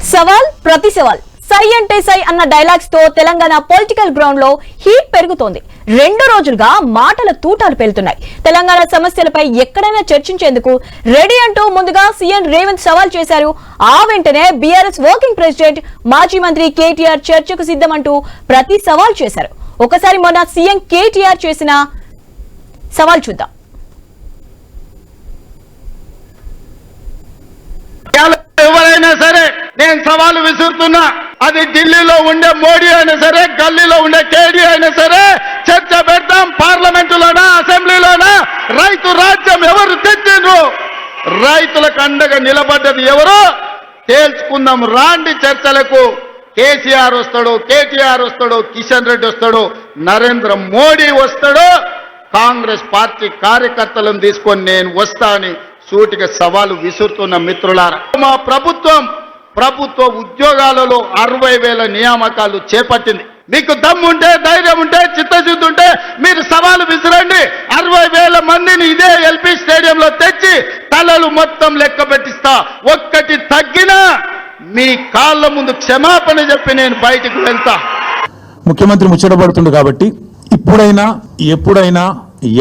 సవాల్ ప్రతి సవాల్ సై అంటే సై అన్న డైలాగ్స్ తో తెలంగాణ పొలిటికల్ గ్రౌండ్ లో హీట్ పెరుగుతోంది. 2 రోజులుగా మాటల తూటాలు పేలుతున్నాయి. తెలంగాణ సమస్యలపై ఎక్కడైనా చర్చించేందుకు రెడీ అంటూ ముందుగా సీఎం రేవంత్ సవాల్ చేశారు. ఆ వెంటనే బీఆర్ఎస్ వర్కింగ్ ప్రెసిడెంట్ మాజీ మంత్రి కేటీఆర్ చర్చకు సిద్ధమంటూ ప్రతి సవాల్ చేశారు. ఒకసారి మొన్న సీఎం కేటీఆర్ చేసిన సవాల్ చూద్దాం. ఎవరైనా సరే నేను సవాలు విసురుతున్నా, అది ఢిల్లీలో ఉండే మోడీ అయినా సరే, గల్లీలో ఉండే కేడీ అయినా సరే, చర్చ పెడతాం. పార్లమెంటులోనా అసెంబ్లీలోనా రైతు రాజ్యం ఎవరు తెచ్చిండ్రు, రైతులకు అండగా నిలబడ్డది ఎవరు తేల్చుకుందాం. రాండి చర్చలకు. కేసీఆర్ వస్తాడు, కేటీఆర్ వస్తాడు, కిషన్ రెడ్డి వస్తాడు, నరేంద్ర మోడీ వస్తాడు, కాంగ్రెస్ పార్టీ కార్యకర్తలను తీసుకొని నేను వస్తా అని సూటిగా సవాలు విసురుతున్న మిత్రులారా, మా ప్రభుత్వ ఉద్యోగాలలో 60,000 నియామకాలు చేపట్టింది. మీకు దమ్ముంటే, ధైర్యం ఉంటే, చిత్తశుద్ధి ఉంటే మీరు సవాలు విసిరండి. 60,000 మందిని ఇదే ఎల్పీ స్టేడియంలో తెచ్చి తలలు మొత్తం లెక్క పెట్టిస్తా. ఒక్కటి తగ్గినా మీ కాళ్ళ ముందు క్షమాపణ చెప్పి నేను బయటికి వెళ్తా. ముఖ్యమంత్రి ముచ్చటపడుతుంది కాబట్టి ఇప్పుడైనా ఎప్పుడైనా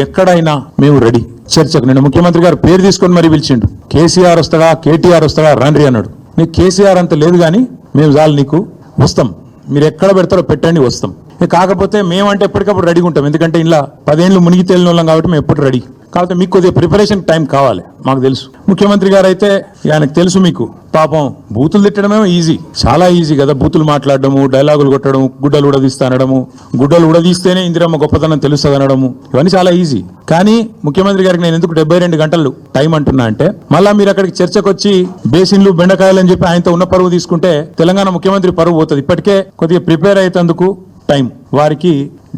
ఎక్కడైనా మేము రెడీ చర్చకు. నేను ముఖ్యమంత్రి గారు పేరు తీసుకొని మరీ పిలిచిండు. కేసీఆర్ వస్తాడా, కేటీఆర్ వస్తాడా, రండి అన్నాడు. నీకు కేసీఆర్ అంత లేదు కానీ మేము చాలు నీకు వస్తాం, మీరు ఎక్కడ పెడతారో పెట్టండి వస్తాం. కాకపోతే మేమంటే ఎప్పటికప్పుడు రెడీగా ఉంటాం. ఎందుకంటే ఇలా 10 ఏళ్ళు మునిగి తేలిన వాళ్ళం కాబట్టి మేము ఎప్పుడు రెడీ. కాబట్టి మీకు కొద్దిగా ప్రిపరేషన్ టైం కావాలి, మాకు తెలుసు. ముఖ్యమంత్రి గారు అయితే ఆయనకు తెలుసు, మీకు పాపం బూతులు తిట్టడమే ఈజీ, చాలా ఈజీ కదా. బూతులు మాట్లాడడము, డైలాగులు కొట్టడము, గుడ్డలు ఉడదీస్తా అనడము, గుడ్డలు ఉడదీస్తేనే ఇందిరమ్మ గొప్పతనం తెలుస్తుంది అనడము, ఇవన్నీ చాలా ఈజీ. కానీ ముఖ్యమంత్రి గారికి నేను ఎందుకు 72 గంటలు టైం అంటున్నా అంటే, మళ్ళా మీరు అక్కడికి చర్చకు వచ్చి బేసిన్లు బెండకాయలు అని చెప్పి ఆయనతో ఉన్న పరువు తీసుకుంటే తెలంగాణ ముఖ్యమంత్రి పరువు పోతుంది. ఇప్పటికే కొద్దిగా ప్రిపేర్ అయ్యేందుకు టైం వారికి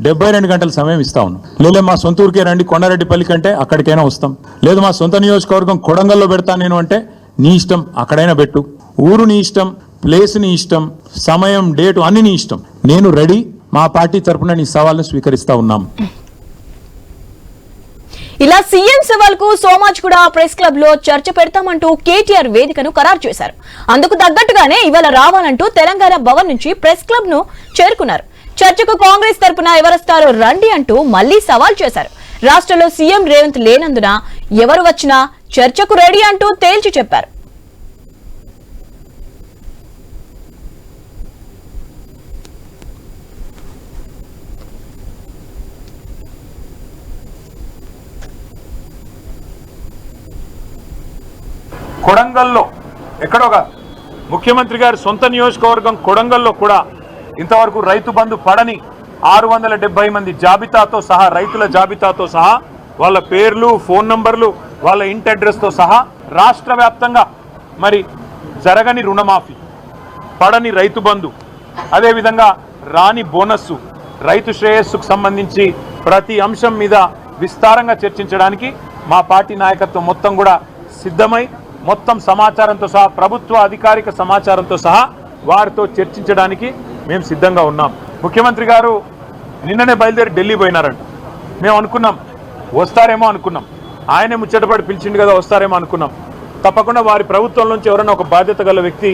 72 గంటల సమయం ఇస్తా ఉన్నాం. లేదా మా సొంత ఊరికే రండి, కొండారెడ్డిపల్లి కంటే అక్కడికైనా వస్తాం. లేదు మా సొంత నియోజకవర్గం కొడంగల్లో పెడతాను నేను అంటే నీ ఇష్టం, అక్కడైనా పెట్టు. ఊరు నీ ఇష్టం, ప్లేస్ నీ ఇష్టం, సమయం, డేటు అన్ని నీ ఇష్టం. నేను రెడీ. మా పార్టీ తరఫున నీ సవాల్ను స్వీకరిస్తా ఉన్నాం. ఇలా సీఎం సవాల్ కు సోమాజ్ కూడా ప్రెస్ క్లబ్ లో చర్చ పెడతామంటూ కేటీఆర్ వేదికను ఖరారు చేశారు. అందుకు తగ్గట్టుగానే ఇవాళ రావాలంటూ తెలంగాణ భవన్ నుంచి ప్రెస్ క్లబ్ ను చేరుకున్నారు. చర్చకు కాంగ్రెస్ తరపున ఎవరొస్తారో రండి అంటూ మళ్లీ సవాల్ చేశారు. రాష్ట్రంలో సీఎం రేవంత్ లేనందున ఎవరు వచ్చినా చర్చకు రెడీ అంటూ తేల్చి చెప్పారు. కొడంగల్లో ఎక్కడో కాదు, ముఖ్యమంత్రి గారి సొంత నియోజకవర్గం కొడంగల్లో కూడా ఇంతవరకు రైతు బంధు పడని 670 మంది జాబితాతో సహా, రైతుల జాబితాతో సహా, వాళ్ళ పేర్లు, ఫోన్ నంబర్లు, వాళ్ళ ఇంటి అడ్రస్తో సహా రాష్ట్ర వ్యాప్తంగా మరి జరగని రుణమాఫీ, పడని రైతు బంధు, అదేవిధంగా రాని బోనస్సు, రైతు శ్రేయస్సుకు సంబంధించి ప్రతి అంశం మీద విస్తారంగా చర్చించడానికి మా పార్టీ నాయకత్వం మొత్తం కూడా సిద్ధమై, మొత్తం సమాచారంతో సహా, ప్రభుత్వ అధికారిక సమాచారంతో సహా వారితో చర్చించడానికి మేము సిద్ధంగా ఉన్నాం. ముఖ్యమంత్రి గారు నిన్ననే బయలుదేరి ఢిల్లీ పోయినారంట. మేము అనుకున్నాం వస్తారేమో అనుకున్నాం, ఆయనే ముచ్చటపడి పిలిచిండు కదా వస్తారేమో అనుకున్నాం. తప్పకుండా వారి ప్రభుత్వం నుంచి ఎవరైనా ఒక బాధ్యత గల వ్యక్తి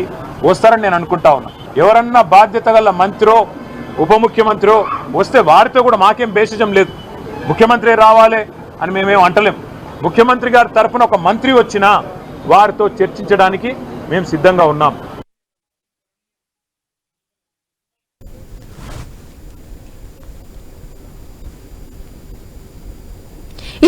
వస్తారని నేను అనుకుంటా ఉన్నా. ఎవరన్నా బాధ్యత గల మంత్రో ఉప ముఖ్యమంత్రో వస్తే వారితో కూడా మాకేం బేసిజం లేదు. ముఖ్యమంత్రి రావాలి అని మేమేం అంటలేం. ముఖ్యమంత్రి గారి తరఫున ఒక మంత్రి వచ్చినా వారితో చర్చించడానికి మేము సిద్ధంగా ఉన్నాం.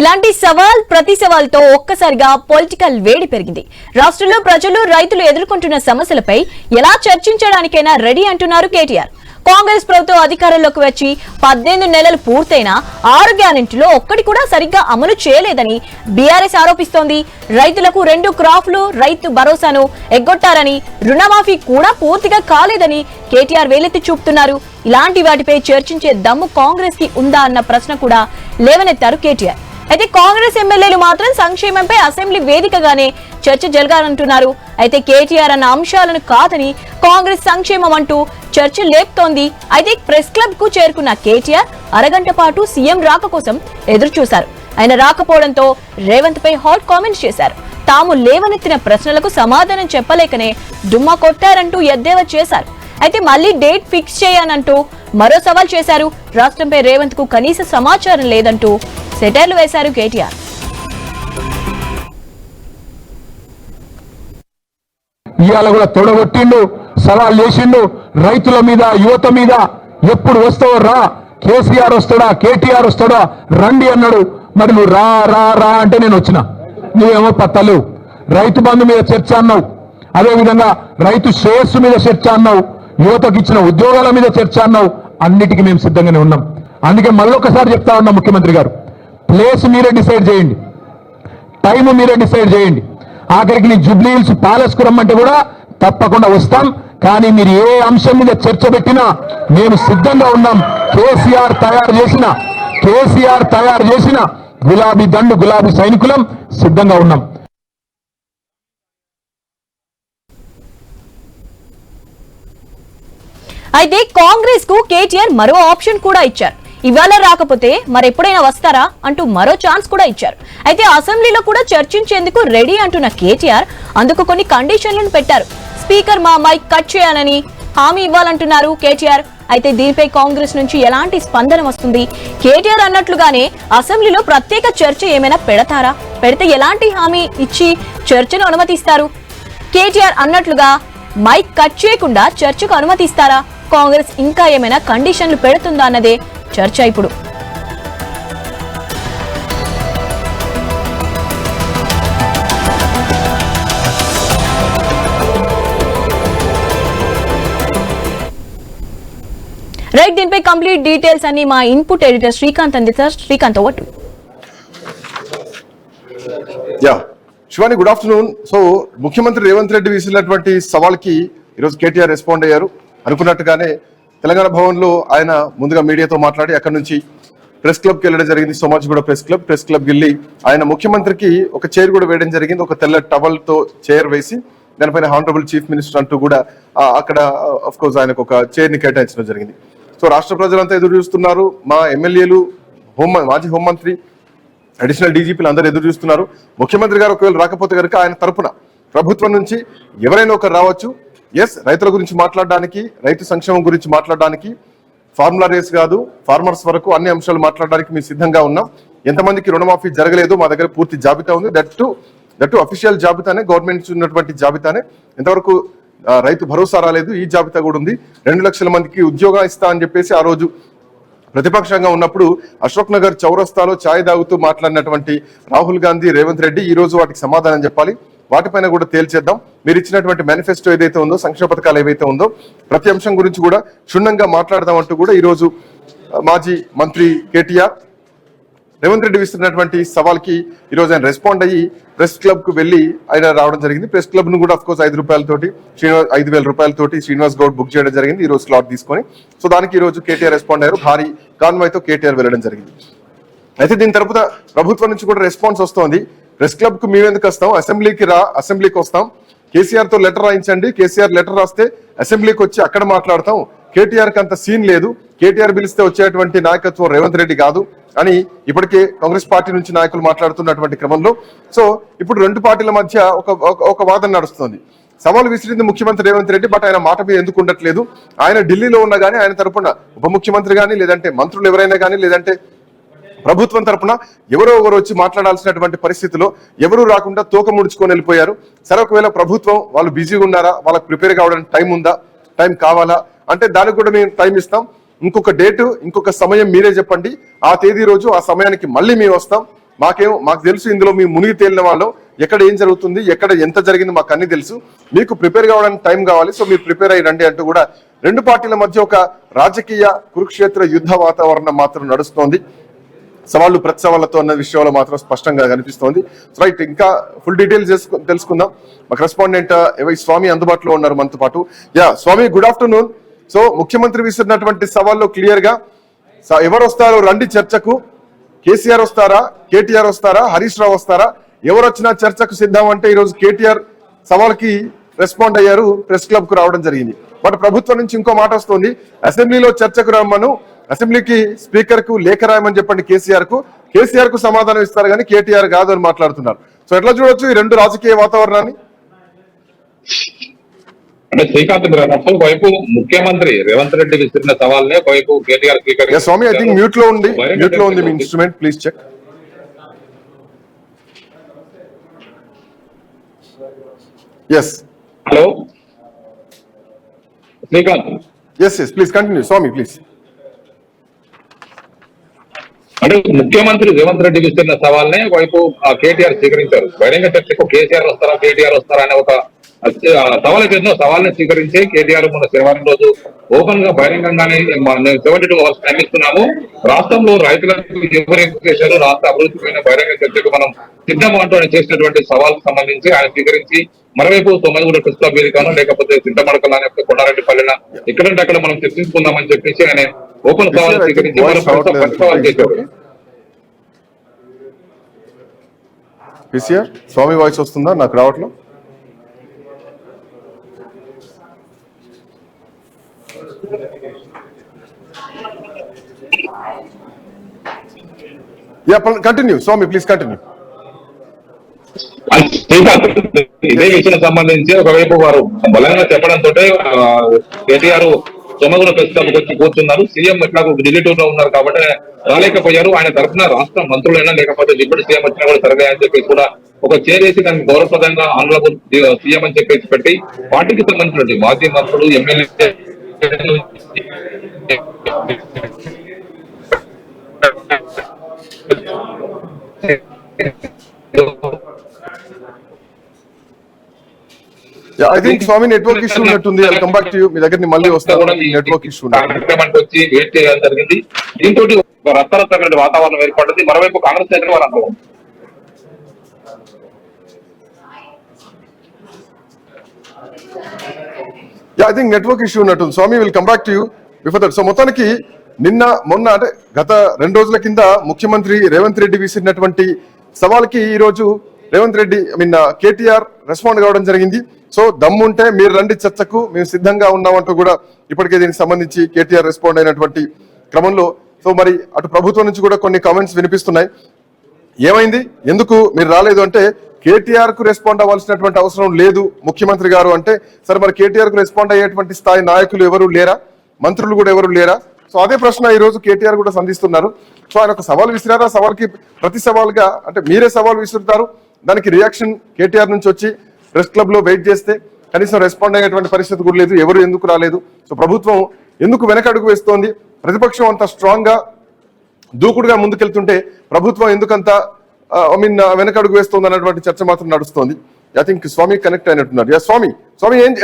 ఇలాంటి సవాల్ ప్రతి సవాల్తో ఒక్కసారిగా పొలిటికల్ వేడి పెరిగింది. రాష్ట్రంలో ప్రజలు, రైతులు ఎదుర్కొంటున్న సమస్యలపై ఎలా చర్చించడానికైనా రెడీ అంటున్నారు కేటీఆర్. కాంగ్రెస్ ప్రభుత్వం అధికారంలోకి వచ్చి 18 నెలలు పూర్తయినా 6 గ్యారెంటీలో ఒక్కటి కూడా సరిగ్గా అమలు చేయలేదని బీఆర్ఎస్ ఆరోపిస్తోంది. రైతులకు 2 క్రాప్లు, రైతు భరోసాను ఎగ్గొట్టారని, రుణమాఫీ కూడా పూర్తిగా కాలేదని కేటీఆర్ వేలెత్తి చూపుతున్నారు. ఇలాంటి వాటిపై చర్చించే దమ్ము కాంగ్రెస్ కి ఉందా అన్న ప్రశ్న కూడా లేవనెత్తారు కేటీఆర్. అయితే కాంగ్రెస్ ఎమ్మెల్యేలు మాత్రం సంక్షేమంపై అసెంబ్లీ వేదికగానే చర్చ జరగాలంటున్నారు. అయితే కేటీఆర్ అన్న అంశాలను కాదని కాంగ్రెస్ సంక్షేమం అంటూ చర్చ లేపుతోంది. అయితే ప్రెస్ క్లబ్ కు చేరుకున్న కేటీఆర్ అరగంట పాటు సీఎం రాక కోసం ఎదురు చూశారు. ఆయన రాకపోవడంతో రేవంత్ పై హాట్ కామెంట్స్ చేశారు. తాము లేవనెత్తిన ప్రశ్నలకు సమాధానం చెప్పలేకనే డుమ్మా కొట్టారంటూ ఎద్దేవా చేశారు. అయితే మళ్లీ డేట్ ఫిక్స్ చేయనంటూ మరో సవాల్ చేశారు. రాష్ట్రంపై రేవంత్ కు కనీస సమాచారం లేదంటూ సెటైర్లు వేశారు కేటీఆర్. ఇవాళ కూడా తొడగొట్టిండు, సవాల్ చేసిండు రైతుల మీద, యువత మీద. ఎప్పుడు వస్తావో రా, కేసీఆర్ వస్తాడా, కేటీఆర్ వస్తాడా, రండి అన్నాడు. మరి నువ్వు రా రా రా అంటే నేను వచ్చిన, నువ్వేమో పత్తలేవు. రైతు బంధు మీద చర్చ అన్నావు, అదేవిధంగా రైతు శ్రేయస్సు మీద చర్చ అన్నావు, యువతకు ఇచ్చిన ఉద్యోగాల మీద చర్చ అన్నావు. అన్నిటికీ మేము సిద్ధంగానే ఉన్నాం. అందుకే మళ్ళొకసారి చెప్తా ఉన్నాం, ముఖ్యమంత్రి గారు ప్లేస్ మీరే డిసైడ్ చేయండి, టైం మీరే డిసైడ్ చేయండి. ఆఖరికి నీ జూబ్లీ హిల్స్ ప్యాలెస్ కు రమ్మంటే కూడా తప్పకుండా వస్తాం. కానీ మీరు ఏ అంశం మీద చర్చ పెట్టినా మేము సిద్ధంగా ఉన్నాం. కేసీఆర్ తయారు చేసిన గులాబీ దండు, గులాబీ సైనికులం సిద్ధంగా ఉన్నాం. అయితే కాంగ్రెస్ కు కేటీఆర్ మరో ఆప్షన్ కూడా ఇచ్చారు. ఇవాళ రాకపోతే మరెప్పుడైనా వస్తారా అంటూ మరో ఛాన్స్ కూడా ఇచ్చారు. అయితే అసెంబ్లీలో కూడా చర్చించేందుకు రెడీ అంటున్న కేటీఆర్ అందుకు కొన్ని కండిషన్లను పెట్టారు. స్పీకర్ మా మైక్ కట్ చేయాలని హామీ ఇవ్వాలంటున్నారు కేటీఆర్. అయితే దీనిపై కాంగ్రెస్ నుంచి ఎలాంటి స్పందన వస్తుంది? కేటీఆర్ అన్నట్లుగానే అసెంబ్లీలో ప్రత్యేక చర్చ ఏమైనా పెడతారా? పెడితే ఎలాంటి హామీ ఇచ్చి చర్చను అనుమతిస్తారు? కేటీఆర్ అన్నట్లుగా మైక్ కట్ చేయకుండా చర్చకు అనుమతిస్తారా? కాంగ్రెస్ ఇంకా ఏమైనా కండిషన్లు పెడుతుందా అన్నదే చర్చ ఇప్పుడు. రైట్, దీనిపై కంప్లీట్ డీటెయిల్స్ అన్ని మా ఇన్పుట్ ఎడిటర్ శ్రీకాంత్ అందిస్తారు. Srikanth, over to you. Shivani, good afternoon. So ముఖ్యమంత్రి రేవంత్ రెడ్డి విసిరినటువంటి సవాల్కి ఈరోజు కేటీఆర్ రెస్పాండ్ అయ్యారు. అనుకున్నట్టుగానే తెలంగాణ భవన్ లో ఆయన ముందుగా మీడియాతో మాట్లాడి అక్కడ నుంచి ప్రెస్ క్లబ్కి వెళ్ళడం జరిగింది. సోమాజిగూడ ప్రెస్ క్లబ్ వెళ్ళి ఆయన ముఖ్యమంత్రికి ఒక చైర్ కూడా వేయడం జరిగింది. ఒక తెల్ల టవల్ తో చైర్ వేసి దానిపైన హానరబుల్ చీఫ్ మినిస్టర్ అంటూ కూడా అక్కడ అఫ్ కోర్స్ ఆయనకు ఒక చైర్ ని కేటాయించడం జరిగింది. సో రాష్ట్ర ప్రజలంతా ఎదురు చూస్తున్నారు. మా ఎమ్మెల్యేలు, మాజీ హోంమంత్రి, అడిషనల్ డీజీపీలు అందరూ ఎదురు చూస్తున్నారు. ముఖ్యమంత్రి గారు ఒకవేళ రాకపోతే కనుక ఆయన తరపున ప్రభుత్వం నుంచి ఎవరైనా ఒకరు రావచ్చు. ఎస్, రైతుల గురించి మాట్లాడడానికి, రైతు సంక్షేమం గురించి మాట్లాడడానికి, ఫార్ములా రేస్ కాదు ఫార్మర్స్ వరకు అన్ని అంశాలు మాట్లాడడానికి మేము సిద్ధంగా ఉన్నాం. ఎంతమందికి రుణమాఫీ జరగలేదు మా దగ్గర పూర్తి జాబితా ఉంది. దట్ అఫీషియల్ జాబితానే, గవర్నమెంట్ ఉన్నటువంటి జాబితానే. ఎంతవరకు రైతు భరోసా రాలేదు, ఈ జాబితా కూడా ఉంది. 2 లక్షల మందికి ఉద్యోగం ఇస్తా అని చెప్పేసి ఆ రోజు ప్రతిపక్షంగా ఉన్నప్పుడు అశోక్ నగర్ చౌరస్తాలో ఛాయ్ తాగుతూ మాట్లాడినటువంటి రాహుల్ గాంధీ, రేవంత్ రెడ్డి ఈ రోజు వాటికి సమాధానం చెప్పాలి. వాటిపైన కూడా తేల్చేద్దాం. మీరు ఇచ్చినటువంటి మేనిఫెస్టో ఏదైతే ఉందో, సంక్షేమ పథకాలు ఏవైతే ఉందో, ప్రతి అంశం గురించి కూడా క్షుణ్ణంగా మాట్లాడదాం అంటూ కూడా ఈ రోజు మాజీ మంత్రి కేటీఆర్ రేవంత్ రెడ్డి విస్తున్నటువంటి సవాల్కి ఈ రోజు ఆయన రెస్పాండ్ అయ్యి ప్రెస్ క్లబ్ కు వెళ్లి ఆయన రావడం జరిగింది. ప్రెస్ క్లబ్ ను కూడా అఫ్ కోర్స్ 5,000 రూపాయలతోటి శ్రీనివాస్ గౌడ్ బుక్ చేయడం జరిగింది ఈ రోజు స్లాట్ తీసుకొని. సో దానికి ఈ రోజు కేటీఆర్ రెస్పాండ్ అయ్యారు. భారీ కాన్వాయ్ తో కేటీఆర్ వెళ్ళడం జరిగింది. అయితే దీని తరపున ప్రభుత్వం నుంచి కూడా రెస్పాన్స్ వస్తోంది. ప్రెస్ క్లబ్ కు మేము ఎందుకు వస్తాం, అసెంబ్లీకి వస్తాం. కేసీఆర్ తో లెటర్ రాయించండి, కేసీఆర్ లెటర్ రాస్తే అసెంబ్లీకి వచ్చి అక్కడ మాట్లాడతాం. కేటీఆర్ కి అంత సీన్ లేదు, కేటీఆర్ పిలిస్తే వచ్చేటువంటి నాయకత్వం రేవంత్ రెడ్డి కాదు అని ఇప్పటికే కాంగ్రెస్ పార్టీ నుంచి నాయకులు మాట్లాడుతున్నటువంటి క్రమంలో సో ఇప్పుడు 2 పార్టీల మధ్య ఒక వాదన నడుస్తుంది. సవాలు విసిరింది ముఖ్యమంత్రి రేవంత్ రెడ్డి. బట్ ఆయన మాట మీద ఎందుకు ఉండట్లేదు? ఆయన ఢిల్లీలో ఉన్నా గానీ ఆయన తరపున ఉప ముఖ్యమంత్రి గానీ, లేదంటే మంత్రులు ఎవరైనా కానీ, లేదంటే ప్రభుత్వం తరపున ఎవరో ఒకరు వచ్చి మాట్లాడాల్సినటువంటి పరిస్థితిలో ఎవరు రాకుండా తోక ముడుచుకొని వెళ్ళిపోయారు. సరే, ఒకవేళ ప్రభుత్వం వాళ్ళు బిజీగా ఉన్నారా, వాళ్ళకి ప్రిపేర్ కావడానికి టైం ఉందా, టైం కావాలా అంటే దానికి కూడా మేము టైం ఇస్తాం. ఇంకొక డేటు, ఇంకొక సమయం మీరే చెప్పండి. ఆ తేదీ రోజు, ఆ సమయానికి మళ్ళీ మేము వస్తాం. మాకు తెలుసు ఇందులో మేము మునిగి తేలిన వాళ్ళం. ఎక్కడ ఏం జరుగుతుంది, ఎక్కడ ఎంత జరిగింది మాకు అన్ని తెలుసు. మీకు ప్రిపేర్ కావడానికి టైం కావాలి. సో మీరు ప్రిపేర్ అయ్యి రండి అంటూ కూడా 2 పార్టీల మధ్య ఒక రాజకీయ కురుక్షేత్ర యుద్ధ వాతావరణం మాత్రం నడుస్తోంది. సవాళ్లు ప్రతి సవాళ్లతో అన్న విషయంలో మాత్రం స్పష్టంగా కనిపిస్తోంది. రైట్, ఇంకా ఫుల్ డీటెయిల్స్ తెలుసుకుందాం. మా కరెస్పాండెంట్ స్వామి అందుబాటులో ఉన్నారు మనతో పాటు. స్వామి, గుడ్ ఆఫ్టర్నూన్. సో ముఖ్యమంత్రి విసిరినటువంటి సవాల్లో క్లియర్ గా ఎవరు వస్తారో రండి చర్చకు. కేసీఆర్ వస్తారా, కేటీఆర్ వస్తారా, హరీష్ రావు వస్తారా, ఎవరు వచ్చినా చర్చకు సిద్ధం అంటే ఈ రోజు కేటీఆర్ సవాల్కి రెస్పాండ్ అయ్యారు, ప్రెస్ క్లబ్ కు రావడం జరిగింది. బట్ ప్రభుత్వం నుంచి ఇంకో మాట వస్తుంది, అసెంబ్లీలో చర్చకు రమ్మను, అసెంబ్లీకి స్పీకర్ కు లేఖ రాయమని చెప్పండి కేసీఆర్ కు సమాధానం ఇస్తారు కానీ కేటీఆర్ కాదు అని మాట్లాడుతున్నారు. సో ఎట్లా చూడొచ్చు ఈ రెండు రాజకీయ వాతావరణాన్ని? అంటే శ్రీకాంత్ మీరు అన్నట్టు వైపు ముఖ్యమంత్రి రేవంత్ రెడ్డి విసిరిన సవాల్నే వైపు KTR Swamy I think mute లో ఉంది మీ instrument, please check. Yes hello Srikanth. Yes please continue Swamy please. అంటే ముఖ్యమంత్రి రేవంత్ రెడ్డి విసిరిన సవాల్నే వైపు కేటీఆర్ స్వీకరించారు. బహిరంగ చర్చకు కేసీఆర్ వస్తారా కేటీఆర్ వస్తారా అనే ఒక సవాల్ చేసిన సవాల్ని స్వీకరించి కేటీఆర్ మన శనివారం రోజు ఓపెన్ గా బహిరంగంగానే 72 అవర్స్ టైం ఇస్తున్నాము, రాష్ట్రంలో రైతులకు ఎవరు చేశారు, రాష్ట్ర అభివృద్ధి పైన బహిరంగ చర్చకు మనం సిద్ధం అంటూ ఆయన చేసినటువంటి సవాల్కు సంబంధించి ఆయన స్వీకరించి మరోవైపు 9 కృష్ణ వేదికను లేకపోతే సిద్ధమడకల కొండారెడ్డిపల్లిన ఎక్కడంటే అక్కడ మనం చర్చించుకుందామని చెప్పేసి ఆయన ఓపెన్ సవాల్ స్వీకరించి సవాల్ చేశారు. కేసీఆర్ స్వామి వాయిస్ వస్తుందా? నాకు రావట్లేదు. Continue Swamy please continue. ఇదే విషయం సంబంధించి ఒకవైపు వారు బలంగా చెప్పడంతో కేటీఆర్ సోమగుణ ప్రెస్ క్లబ్కి వచ్చి కూర్చున్నారు. సీఎం ఎట్లా ఢిల్లీ టూర్ లో ఉన్నారు కాబట్టి రాలేకపోయారు. ఆయన తరఫున రాష్ట్ర మంత్రులైనా లేకపోతే డిప్యూటీ సీఎం వచ్చినా కూడా సరిగాయని చెప్పేసి కూడా ఒక చేరేసి దానికి గౌరవప్రదంగా ఆనరబుల్ సీఎం అని చెప్పేసి పెట్టి పార్టీకి సంబంధించినటువంటి మాజీ మంత్రులు MLA I think Swamy network issue ఉన్నట్టుంది. I come back to you. మీ దగ్గర మళ్ళీ వస్తాను. నెట్వర్క్ ఇష్యూ వచ్చి వెయిట్ చేయడం జరిగింది. దీంతో రక్తరక్తమైన వాతావరణం ఏర్పడింది. మరోవైపు కాంగ్రెస్ దగ్గర వారు అనుభవం ఐ థింక్ నెట్వర్క్ ఇష్యూ ఉన్నట్టుంది. Swamy will come back to you before that. So మొత్తానికి మొన్న అంటే గత 2 రోజుల కింద ముఖ్యమంత్రి రేవంత్ రెడ్డి విసిరినటువంటి సవాల్కి ఈ రోజు రేవంత్ రెడ్డి కేటీఆర్ రెస్పాండ్ కావడం జరిగింది. సో దమ్ముంటే మీరు రండి చర్చకు, మేము సిద్ధంగా ఉన్నామంటూ కూడా ఇప్పటికే దీనికి సంబంధించి కేటీఆర్ రెస్పాండ్ అయినటువంటి క్రమంలో సో మరి అటు ప్రభుత్వం నుంచి కూడా కొన్ని కామెంట్స్ వినిపిస్తున్నాయి. ఏమైంది, ఎందుకు మీరు రాలేదు అంటే కేటీఆర్ కు రెస్పాండ్ అవ్వాల్సినటువంటి అవసరం లేదు ముఖ్యమంత్రి గారు అంటే, సరే మరి కేటీఆర్ కు రెస్పాండ్ అయ్యేటువంటి స్థాయి నాయకులు ఎవరు లేరా, మంత్రులు కూడా ఎవరు లేరా? సో అదే ప్రశ్న ఈ రోజు కేటీఆర్ కూడా సంధిస్తున్నారు. సో ఆయన ఒక సవాల్ విసిరారా, సవాల్కి ప్రతి సవాల్గా అంటే మీరే సవాల్ విసురుతారు, దానికి రియాక్షన్ కేటీఆర్ నుంచి వచ్చి ప్రెస్ క్లబ్ లో వెయిట్ చేస్తే కనీసం రెస్పాండ్ అయ్యేటువంటి పరిస్థితి కూడా లేదు. ఎవరు ఎందుకు రాలేదు, సో ప్రభుత్వం ఎందుకు వెనకడుగు వేస్తోంది, ప్రతిపక్షం అంత స్ట్రాంగ్ గా దూకుడుగా ముందుకెళ్తుంటే ప్రభుత్వం ఎందుకంత వెనకడుగు వేస్తోంది అన్నటువంటి చర్చ మాత్రం నడుస్తోంది. ఐ థింక్ స్వామి కనెక్ట్ అయినట్టున్నారు. స్వామి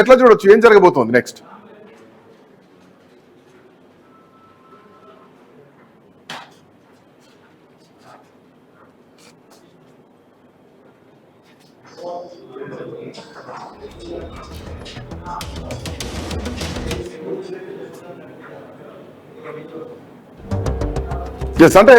ఎట్లా చూడొచ్చు, ఏం జరగబోతోంది నెక్స్ట్? అంటే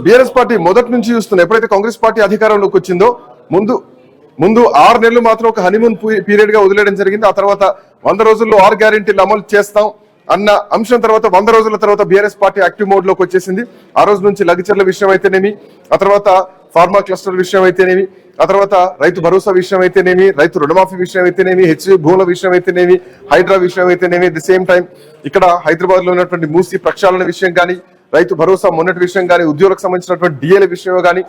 బీఆర్ఎస్ పార్టీ మొదటి నుంచి చూస్తున్నా, ఎప్పుడైతే కాంగ్రెస్ పార్టీ అధికారంలోకి వచ్చిందో ముందు 6 నెలలు మాత్రం ఒక హనీమూన్ పీరియడ్ గా వదిలేయడం జరిగింది. ఆ తర్వాత 100 రోజుల్లో 6 గ్యారెంటీలు అమలు చేస్తాం అన్న అంశం తర్వాత 100 రోజుల తర్వాత బీఆర్ఎస్ పార్టీ యాక్టివ్ మోడ్ లోకి వచ్చేసింది. ఆ రోజు నుంచి లగచర్ల విషయం అయితేనేమి, ఆ తర్వాత ఫార్మా క్లస్టర్ విషయం అయితేనేమి, ఆ తర్వాత రైతు భరోసా విషయం అయితేనేమి, రైతు రుణమాఫీ విషయం అయితేనేమి, హెచ్వి భూముల విషయం అయితేనేమి, హైడ్రా విషయం అయితేనేమి, ది సేమ్ టైం ఇక్కడ హైదరాబాద్ లో ఉన్నటువంటి మూసి ప్రక్షాళన విషయం కానీ, రైతు భరోసా మొన్నటి విషయం కానీ, ఉద్యోగులకు సంబంధించినటువంటి డిఏల విషయం కానీ,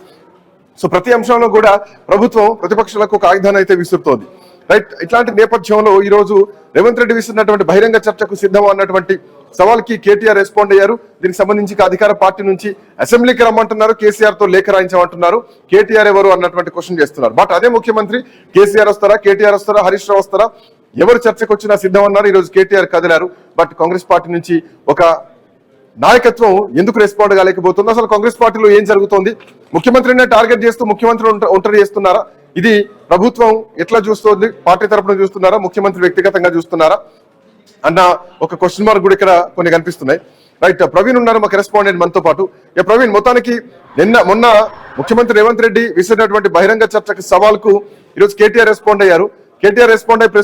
సో ప్రతి అంశంలో కూడా ప్రభుత్వం ప్రతిపక్షాలకు ఒక ఆయుధాన్ని అయితే విసురుతోంది. రైట్, ఇట్లాంటి నేపథ్యంలో ఈ రోజు రేవంత్ రెడ్డి విసిరినటువంటి బహిరంగ చర్చకు సిద్ధం అన్నటువంటి సవాల్కి కేటీఆర్ రెస్పాండ్ అయ్యారు. దీనికి సంబంధించి అధికార పార్టీ నుంచి అసెంబ్లీకి రమ్మంటున్నారు, కేసీఆర్ తో లేఖ రాయించమంటున్నారు. కేటీఆర్ ఎవరు అన్నటువంటి క్వశ్చన్ చేస్తున్నారు. బట్ అదే ముఖ్యమంత్రి కేసీఆర్ వస్తారా, కేటీఆర్ వస్తారా, హరీష్ రావు వస్తారా, ఎవరు చర్చకు వచ్చినా సిద్ధం అన్నారు. ఈ రోజు కేటీఆర్ కదిలారు. బట్ కాంగ్రెస్ పార్టీ నుంచి ఒక నాయకత్వం ఎందుకు రెస్పాండ్ కాలేకపోతుంది, అసలు కాంగ్రెస్ పార్టీలో ఏం జరుగుతోంది, ముఖ్యమంత్రిని టార్గెట్ చేస్తూ ముఖ్యమంత్రి ఒంటరి చేస్తున్నారా, ఇది ప్రభుత్వం ఎట్లా చూస్తోంది, పార్టీ తరఫున చూస్తున్నారా, ముఖ్యమంత్రి వ్యక్తిగతంగా చూస్తున్నారా అన్న ఒక క్వశ్చన్ మార్క్ కూడా ఇక్కడ కొన్ని కనిపిస్తున్నాయి. రైట్, ప్రవీణ్ ఉన్నారు మా కరెస్పాండెంట్ మనతో పాటు. ప్రవీణ్, మొత్తానికి మొన్న ముఖ్యమంత్రి రేవంత్ రెడ్డి విసిరినటువంటి బహిరంగ చర్చకు సవాల్కు ఈరోజు కేటీఆర్ రెస్పాండ్ అయ్యారు. కేటీఆర్ రెస్పాండ్ అయ్యి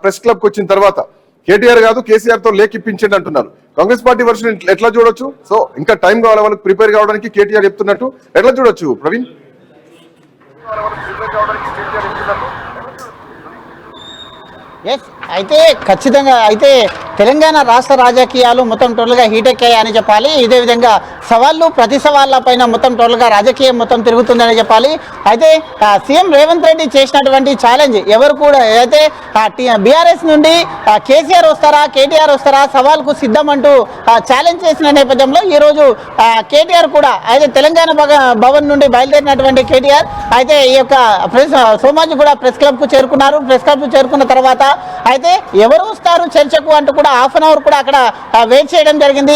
ప్రెస్ క్లబ్ కు వచ్చిన తర్వాత కేటీఆర్ కాదు కేసీఆర్ తో లేఖ ఇప్పించండి అంటున్నారు. కాంగ్రెస్ పార్టీ వర్షన్ ఎట్లా చూడొచ్చు? సో ఇంకా టైం కావాలి వాళ్ళకి ప్రిపేర్ కావడానికి కేటీఆర్ చెప్తున్నట్టు ఎట్లా చూడొచ్చు ప్రవీణ్? ఎస్ అయితే ఖచ్చితంగా అయితే తెలంగాణ రాష్ట్ర రాజకీయాలు మొత్తం టోటల్గా హీటెక్కాయని చెప్పాలి. ఇదే విధంగా సవాళ్ళు ప్రతి సవాళ్ళ పైన మొత్తం టోటల్గా రాజకీయం మొత్తం తిరుగుతుందని చెప్పాలి. అయితే సీఎం రేవంత్ రెడ్డి చేసినటువంటి ఛాలెంజ్ ఎవరు కూడా అయితే బీఆర్ఎస్ నుండి కేసీఆర్ వస్తారా కేటీఆర్ వస్తారా సవాల్కు సిద్ధమంటూ ఛాలెంజ్ చేసిన నేపథ్యంలో ఈరోజు కేటీఆర్ కూడా అయితే తెలంగాణ భవన్ నుండి బయలుదేరినటువంటి కేటీఆర్ అయితే ఈ యొక్క సోమాజీ కూడా ప్రెస్ క్లబ్కు చేరుకున్నారు. ప్రెస్ క్లబ్కు చేరుకున్న తర్వాత అయితే ఎవరు వస్తారు చర్చకు అంటూ కూడా హాఫ్ అన్ అవర్ కూడా అక్కడ వెయిట్ చేయడం జరిగింది.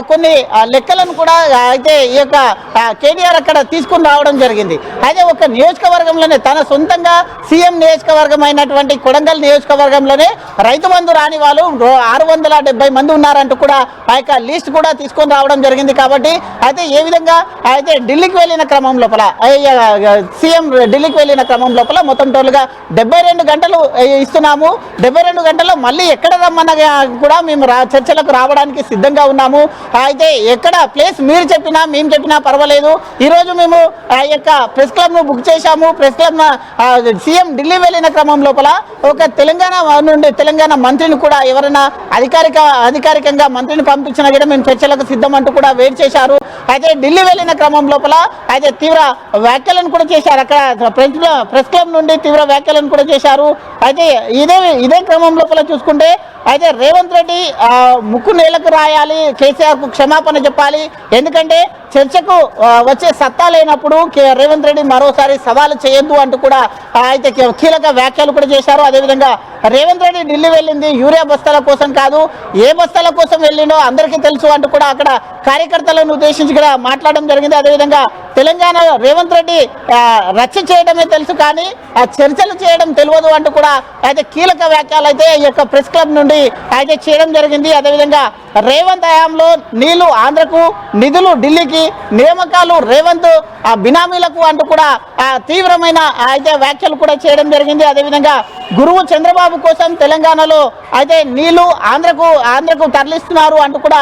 కొన్ని లెక్కలను కూడా అయితే ఈ యొక్క కేటీఆర్ అక్కడ తీసుకుని రావడం జరిగింది. అయితే ఒక నియోజకవర్గంలోనే తన సొంతంగా సీఎం నియోజకవర్గం అయినటువంటి కొడంగల్ నియోజకవర్గంలోనే రైతు బంధు రాని వాళ్ళు 670 మంది ఉన్నారంటూ కూడా ఆ యొక్క లిస్ట్ కూడా తీసుకొని రావడం జరిగింది. కాబట్టి అయితే ఏ విధంగా అయితే ఢిల్లీకి వెళ్ళిన క్రమం లోపల సీఎం ఢిల్లీకి వెళ్ళిన క్రమం లోపల మొత్తం టోల్గా 72 గంటలు ఇస్తున్నాము. 72 గంటల్లో మళ్ళీ ఎక్కడ రమ్మన్నా కూడా మేము చర్చలకు రావడానికి సిద్ధంగా ఉన్నాము. అయితే ఎక్కడ ప్లేస్ మీరు చెప్పినా మేము చెప్పినా పర్వాలేదు. ఈరోజు మేము ఆ యొక్క ప్రెస్ క్లబ్ను బుక్ చేశాము. ప్రెస్ క్లబ్ సీఎం ఢిల్లీ వెళ్ళిన క్రమం లోపల ఒక తెలంగాణ నుండి తెలంగాణ మంత్రిని కూడా ఎవరైనా అధికారికంగా మంత్రిని పంపించినా కూడా మేము చర్చలకు సిద్ధం అంటూ కూడా వెయిట్ చేశారు. అయితే ఢిల్లీ వెళ్ళిన క్రమం లోపల అయితే తీవ్ర వ్యాఖ్యలను కూడా చేశారు. అక్కడ ప్రెస్ క్లబ్ నుండి తీవ్ర వ్యాఖ్యలను కూడా చేశారు. అయితే ఇదే క్రమం లోపల చూసుకుంటే అయితే రేవంత్ రెడ్డి ముక్కు నేలకు రాయాలి, కేసీఆర్కు క్షమాపణ చెప్పాలి. ఎందుకంటే చర్చకు వచ్చే సత్తా లేనప్పుడు రేవంత్ రెడ్డి మరోసారి సవాలు చేయొద్దు అంటూ కూడా అయితే కీలక వ్యాఖ్యలు కూడా చేశారు. అదేవిధంగా రేవంత్ రెడ్డి ఢిల్లీ వెళ్ళింది యూరియా బస్తాల కోసం కాదు, ఏ బస్తాల కోసం వెళ్ళిండో అందరికీ తెలుసు అంటూ కూడా అక్కడ కార్యకర్తలను ఉద్దేశించి కూడా మాట్లాడడం జరిగింది. అదేవిధంగా తెలంగాణలో రేవంత్ రెడ్డి రచ్చ చేయడమే తెలుసు కానీ చర్చలు చేయడం తెలియదు అంటూ కూడా అయితే కీలక వ్యాఖ్యలు అయితే ఈ యొక్క ప్రెస్ క్లబ్ నుండి అయితే చేయడం జరిగింది. అదేవిధంగా రేవంత్ హయాంలో నీళ్లు ఆంధ్రకు, నిధులు ఢిల్లీకి, నియామకాలు రేవంత్ బినామీలకు అంటూ కూడా తీవ్రమైన అయితే వ్యాఖ్యలు కూడా చేయడం జరిగింది. అదేవిధంగా గురువు చంద్రబాబు కోసం తెలంగాణలో అయితే నీళ్లు ఆంధ్రకు తరలిస్తున్నారు అంటూ కూడా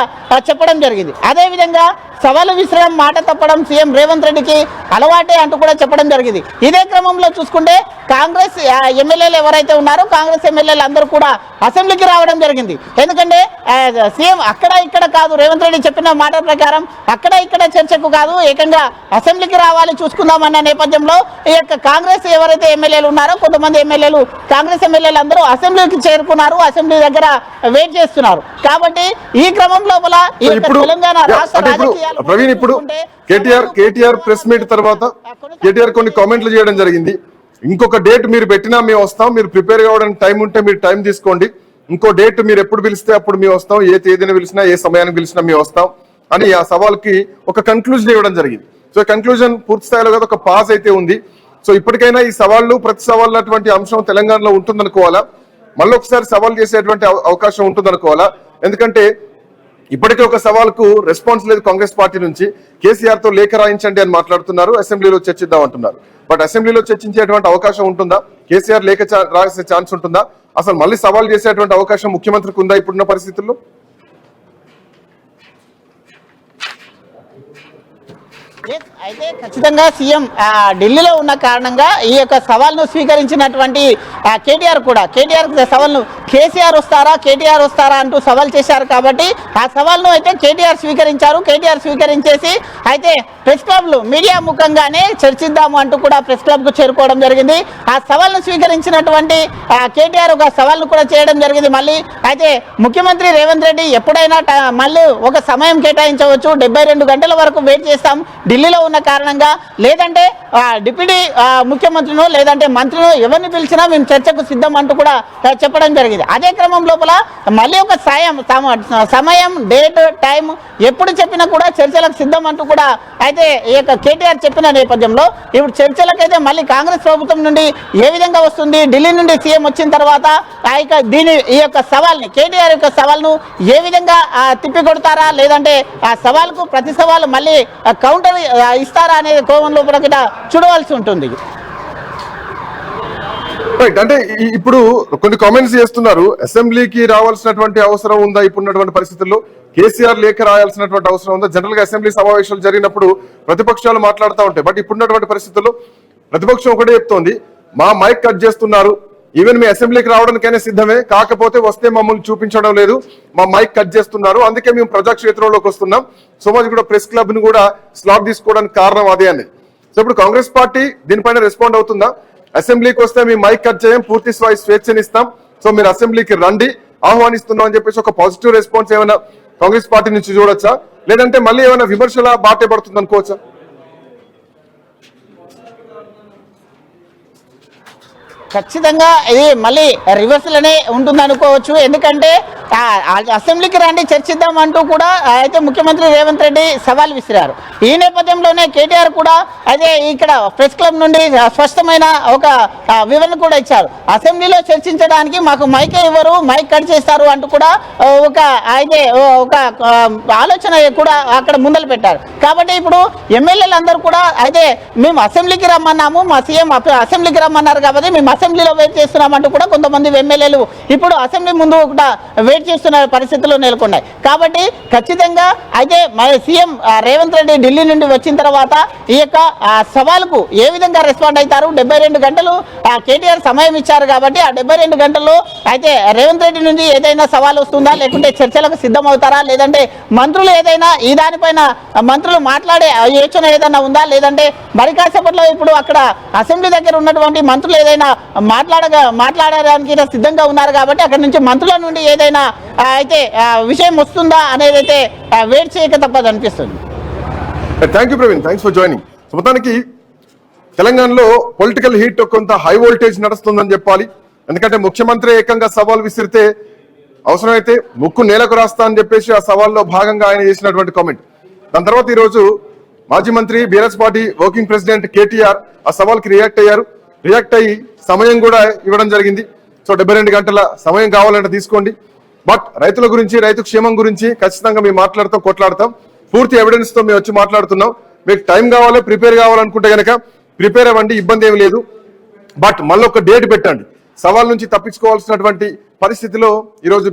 చెప్పడం జరిగింది. అదేవిధంగా సవాలు విసిరడం మాట తప్పడం సీఎం రేవంత్ రెడ్డికి అలవాటే అంటూ కూడా చెప్పడం జరిగింది. ఇదే క్రమంలో చూసుకుంటే కాంగ్రెస్ ఎమ్మెల్యేలు ఎవరైతే ఉన్నారో కాంగ్రెస్ ఎమ్మెల్యేలు అందరూ కూడా అసెంబ్లీకి రావడం జరిగింది. ఎందుకంటే సీఎం అక్కడ ఇక్కడ కాదు, రేవంత్ రెడ్డి చెప్పిన మాట ప్రకారం అక్కడ ఇక్కడ చర్చకు కాదు, ఏకంగా అసెంబ్లీకి రావాలి చూసుకుందామన్న నేపథ్యంలో ఈ యొక్క కాంగ్రెస్ ఎవరైతే ఎమ్మెల్యేలు ఉన్నారో కొంతమంది ఎమ్మెల్యేలు కాంగ్రెస్ ఎమ్మెల్యేలు అందరూ అసెంబ్లీకి చేరుకున్నారు, అసెంబ్లీ దగ్గర వెయిట్ చేస్తున్నారు. కాబట్టి ఈ క్రమం లోపల ఈ తెలంగాణ రాష్ట్ర రాజకీయాలు ప్రవీణ్ ఇప్పుడు కేటీఆర్ ప్రెస్ మీట్ తర్వాత కేటీఆర్ కొన్ని కామెంట్లు చేయడం జరిగింది. ఇంకొక డేట్ మీరు పెట్టినా మేము వస్తాం, మీరు ప్రిపేర్ కావడానికి టైం ఉంటే మీరు టైం తీసుకోండి, ఇంకో డేట్ మీరు ఎప్పుడు పిలిస్తే అప్పుడు మేము వస్తాం, ఏ తేదీని పిలిచినా ఏ సమయానికి పిలిచినా మేము వస్తాం అని ఆ సవాల్కి ఒక కన్క్లూజన్ ఇవ్వడం జరిగింది. సో కన్క్లూజన్ పూర్తి స్థాయిలో కదా ఒక పాస్ అయితే ఉంది. సో ఇప్పటికైనా ఈ సవాళ్లు ప్రతి సవాళ్ళు అటువంటి అంశం తెలంగాణలో ఉంటుందనుకోవాలా, మళ్ళీ ఒకసారి సవాల్ చేసేటువంటి అవకాశం ఉంటుందనుకోవాలా? ఎందుకంటే ఇప్పటికే ఒక సవాల్కు రెస్పాన్స్ లేదు కాంగ్రెస్ పార్టీ నుంచి. కేసీఆర్ తో లేఖ రాయించండి అని మాట్లాడుతున్నారు, అసెంబ్లీలో చర్చిద్దాం అంటున్నారు. బట్ అసెంబ్లీలో చర్చించేటువంటి అవకాశం ఉంటుందా? కేసీఆర్ లేఖ రాసే ఛాన్స్ ఉంటుందా? అసలు మళ్ళీ సవాల్ చేసేటువంటి అవకాశం ముఖ్యమంత్రికి ఉందా ఇప్పుడున్న పరిస్థితుల్లో? అయితే ఖచ్చితంగా సీఎం ఢిల్లీలో ఉన్న కారణంగా ఈ యొక్క సవాల్ను స్వీకరించినటువంటి కేటీఆర్ కూడా సవాల్ను కేసీఆర్ వస్తారా అంటూ సవాల్ చేశారు. కాబట్టి ఆ సవాల్ను అయితే కేటీఆర్ స్వీకరించేసి అయితే ప్రెస్ క్లబ్లు మీడియా ముఖంగానే చర్చిద్దాము అంటూ కూడా ప్రెస్ క్లబ్కు చేరుకోవడం జరిగింది. ఆ సవాల్ను స్వీకరించినటువంటి కేటీఆర్ ఒక సవాల్ను కూడా చేయడం జరిగింది. మళ్ళీ అయితే ముఖ్యమంత్రి రేవంత్ రెడ్డి ఎప్పుడైనా మళ్ళీ ఒక సమయం కేటాయించవచ్చు, 72 గంటల వరకు వెయిట్ చేస్తాం ఢిల్లీలో ఉన్న కారణంగా, లేదంటే డిప్యూటీ ముఖ్యమంత్రినో లేదంటే మంత్రినో ఎవరిని పిలిచినా మేము చర్చకు సిద్ధం అంటూ కూడా చెప్పడం జరిగింది. అదే క్రమం లోపల మళ్ళీ ఒక సమయం డేట్ టైం ఎప్పుడు చెప్పినా కూడా చర్చలకు సిద్ధం అంటూ కూడా అయితే ఈ యొక్క కేటీఆర్ చెప్పిన నేపథ్యంలో ఇప్పుడు చర్చలకైతే మళ్ళీ కాంగ్రెస్ ప్రభుత్వం నుండి ఏ విధంగా వస్తుంది, ఢిల్లీ నుండి సీఎం వచ్చిన తర్వాత ఈ యొక్క సవాల్ని కేటీఆర్ యొక్క సవాల్ను ఏ విధంగా తిప్పికొడతారా, లేదంటే ఆ సవాల్కు ప్రతి సవాలు మళ్ళీ కౌంటర్ ఇస్తారా అనేది కోణంలో కూడా చూడవలసి ఉంటుంది. అంటే ఇప్పుడు కొన్ని కామెంట్స్ చేస్తున్నారు, అసెంబ్లీకి రావాల్సినటువంటి అవసరం ఉందా ఇప్పుడున్నటువంటి పరిస్థితుల్లో? కేసీఆర్ లేఖ రాయాల్సినటువంటి అవసరం ఉందా? జనరల్ గా అసెంబ్లీ సమావేశాలు జరిగినప్పుడు ప్రతిపక్షాలు మాట్లాడుతూ ఉంటాయి. బట్ ఇప్పుడున్నటువంటి పరిస్థితుల్లో ప్రతిపక్షం ఒకటే చెప్తోంది, మా మైక్ కట్ చేస్తున్నారు, ఈవెన్ మీ అసెంబ్లీకి రావడానికైనా సిద్ధమే, కాకపోతే వస్తే మమ్మల్ని చూపించడం లేదు, మా మైక్ కట్ చేస్తున్నారు, అందుకే మేము ప్రజాక్షేత్రంలోకి వస్తున్నాం. సోమాజిగూడ ప్రెస్ క్లబ్ ను కూడా స్లాట్ తీసుకోవడానికి కారణం అదే అని. సో ఇప్పుడు కాంగ్రెస్ పార్టీ దీనిపైన రెస్పాండ్ అవుతుందా? అసెంబ్లీకి వస్తే మీ మైక్ కట్ చేయం, పూర్తి స్వేచ్ఛనిస్తాం, సో మీరు అసెంబ్లీకి రండి, ఆహ్వానిస్తున్నాం అని చెప్పేసి ఒక పాజిటివ్ రెస్పాన్స్ ఏమైనా కాంగ్రెస్ పార్టీ నుంచి చూడొచ్చా? లేదంటే మళ్ళీ ఏమైనా విమర్శల బాటే పడుతుంది అనుకోవచ్చా? ఖచ్చితంగా ఇది మళ్ళీ రివర్సల్నే ఉంటుంది అనుకోవచ్చు. ఎందుకంటే అసెంబ్లీకి రండి చర్చిద్దాం అంటూ కూడా అయితే ముఖ్యమంత్రి రేవంత్ రెడ్డి సవాల్ విసిరారు. ఈ నేపథ్యంలోనే కేటీఆర్ కూడా అదే ఇక్కడ ప్రెస్ క్లబ్ నుండి స్పష్టమైన ఒక వివరణ కూడా ఇచ్చారు. అసెంబ్లీలో చర్చించడానికి మాకు మైకే ఇవ్వరు, మైక్ కట్ చేస్తారు అంటూ కూడా ఒక అయితే ఒక ఆలోచన కూడా అక్కడ ముందలు పెట్టారు. కాబట్టి ఇప్పుడు ఎమ్మెల్యేలు అందరూ కూడా అయితే మేము అసెంబ్లీకి రమ్మన్నాము, మా సీఎం అసెంబ్లీకి రమ్మన్నారు కాబట్టి మేము అసెంబ్లీలో వెయిట్ చేస్తున్నామంటూ కూడా కొంతమంది ఎమ్మెల్యేలు ఇప్పుడు అసెంబ్లీ ముందు కూడా వెయిట్ చేస్తున్న పరిస్థితులు నెలకొన్నాయి. కాబట్టి ఖచ్చితంగా అయితే సీఎం రేవంత్ రెడ్డి ఢిల్లీ నుండి వచ్చిన తర్వాత ఈ యొక్క సవాలుకు ఏ విధంగా రెస్పాండ్ అవుతారు? 72 గంటలు కేటీఆర్ సమయం ఇచ్చారు కాబట్టి ఆ 72 గంటల్లో అయితే రేవంత్ రెడ్డి నుంచి ఏదైనా సవాల్ వస్తుందా, లేకుంటే చర్చలకు సిద్ధం అవుతారా, లేదంటే మంత్రులు ఏదైనా ఈ దానిపైన మంత్రులు మాట్లాడే యోచన ఏదైనా ఉందా, లేదంటే మరి కాసేపట్లో ఇప్పుడు అక్కడ అసెంబ్లీ దగ్గర ఉన్నటువంటి మంత్రులు ఏదైనా మాట్లాడడానికి సిద్ధంగా ఉన్నారు కాబట్టి అక్కడ నుంచి మంత్రుల నుండి ఏదైనా అయితే విషయం వస్తుందా అనేది అయితే వెయిట్ చేయక తప్పదు అనిపిస్తుంది. Thank you Praveen, thanks for joining. మొత్తానికి తెలంగాణలో పొలిటికల్ హీట్ కొంత హై వోల్టేజ్ నడుస్తుందని చెప్పాలి. ఎందుకంటే ముఖ్యమంత్రి ఏకంగా సవాల్ విసిరితే అవసరమైతే ముక్కు నేలకు రాస్తా అని చెప్పేసి ఆ సవాల్లో భాగంగా ఆయన చేసినటువంటి కామెంట్. దాని తర్వాత ఈరోజు మాజీ మంత్రి BRS party working president KTR ఆ సవాల్కి రియాక్ట్ అయ్యి సమయం కూడా ఇవ్వడం జరిగింది. సో 72 గంటల సమయం కావాలంటే తీసుకోండి, బట్ రైతుల గురించి, రైతు క్షేమం గురించి ఖచ్చితంగా మేము కొట్లాడతాం, పూర్తి ఎవిడెన్స్ తో మేము వచ్చి మాట్లాడుతున్నాం. మీకు టైం కావాలి, ప్రిపేర్ కావాలనుకుంటే కనుక ప్రిపేర్ అవ్వండి, ఇబ్బంది ఏమి లేదు. బట్ మళ్ళీ ఒక డేట్ పెట్టండి. సవాల్ నుంచి తప్పించుకోవాల్సినటువంటి పరిస్థితిలో ఈరోజు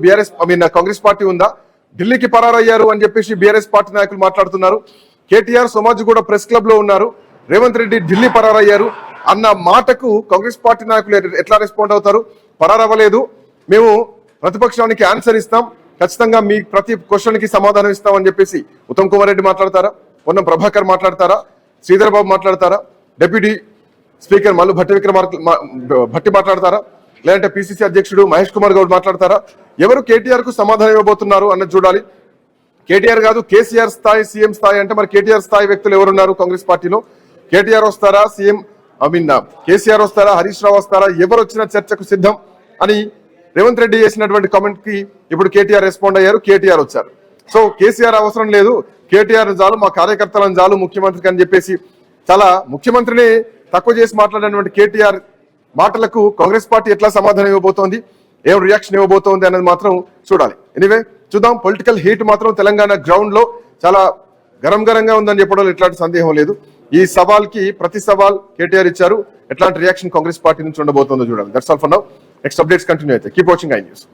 కాంగ్రెస్ పార్టీ ఉందా? ఢిల్లీకి పరారయ్యారు అని చెప్పేసి బీఆర్ఎస్ పార్టీ నాయకులు మాట్లాడుతున్నారు. కేటీఆర్ సోమాజిగూడ ప్రెస్ క్లబ్ లో ఉన్నారు, రేవంత్ రెడ్డి ఢిల్లీ పరారయ్యారు అన్న మాటకు కాంగ్రెస్ పార్టీ నాయకులు ఎట్లా రెస్పాండ్ అవుతారు? పరారవ్వలేదు, మేము ప్రతిపక్షానికి ఆన్సర్ ఇస్తాం, ఖచ్చితంగా మీ ప్రతి క్వశ్చన్ కి సమాధానం ఇస్తామని చెప్పేసి ఉత్తమ్ కుమార్ రెడ్డి మాట్లాడతారా? పొన్నం ప్రభాకర్ మాట్లాడతారా? శ్రీధర్ బాబు మాట్లాడతారా? డిప్యూటీ స్పీకర్ మల్లు భట్టి మాట్లాడతారా? లేదంటే పిసిసి అధ్యక్షుడు మహేష్ కుమార్ గౌడ్ మాట్లాడతారా? ఎవరు కేటీఆర్ కు సమాధానం ఇవ్వబోతున్నారు అన్నది చూడాలి. కేటీఆర్ కాదు, కేసీఆర్ స్థాయి, సీఎం స్థాయి అంటే మరి కేటీఆర్ స్థాయి వ్యక్తులు ఎవరున్నారు కాంగ్రెస్ పార్టీలో? కేటీఆర్ వస్తారా, కేసీఆర్ వస్తారా, హరీష్ రావు వస్తారా? ఎవరు వచ్చిన చర్చకు సిద్ధం అని రేవంత్ రెడ్డి చేసినటువంటి కామెంట్ కి ఇప్పుడు కేటీఆర్ రెస్పాండ్ అయ్యారు, కేటీఆర్ వచ్చారు. సో కేసీఆర్ అవసరం లేదు, కేటీఆర్ చాలు, మా కార్యకర్తలను చాలు ముఖ్యమంత్రికి అని చెప్పేసి చాలా ముఖ్యమంత్రిని తక్కువ చేసి మాట్లాడినటువంటి కేటీఆర్ మాటలకు కాంగ్రెస్ పార్టీ ఎట్లా సమాధానం ఇవ్వబోతోంది, ఏం రియాక్షన్ ఇవ్వబోతోంది అనేది మాత్రం చూడాలి. ఎనీవే చూద్దాం. పొలిటికల్ హీట్ మాత్రం తెలంగాణ గ్రౌండ్ లో చాలా గరంగా ఉందని చెప్పడంలో ఎట్లాంటి సందేహం లేదు. ఈ సవాల్ కి ప్రతి సవాల్ కేటీఆర్ ఇచ్చారు. ఎట్లాంటి రియాక్షన్ కాంగ్రెస్ పార్టీ నుంచి ఉండబోతుందో చూడాలి. That's all for now. Next updates continue అయితే కీప్ వాచింగ్ ఐ న్యూస్.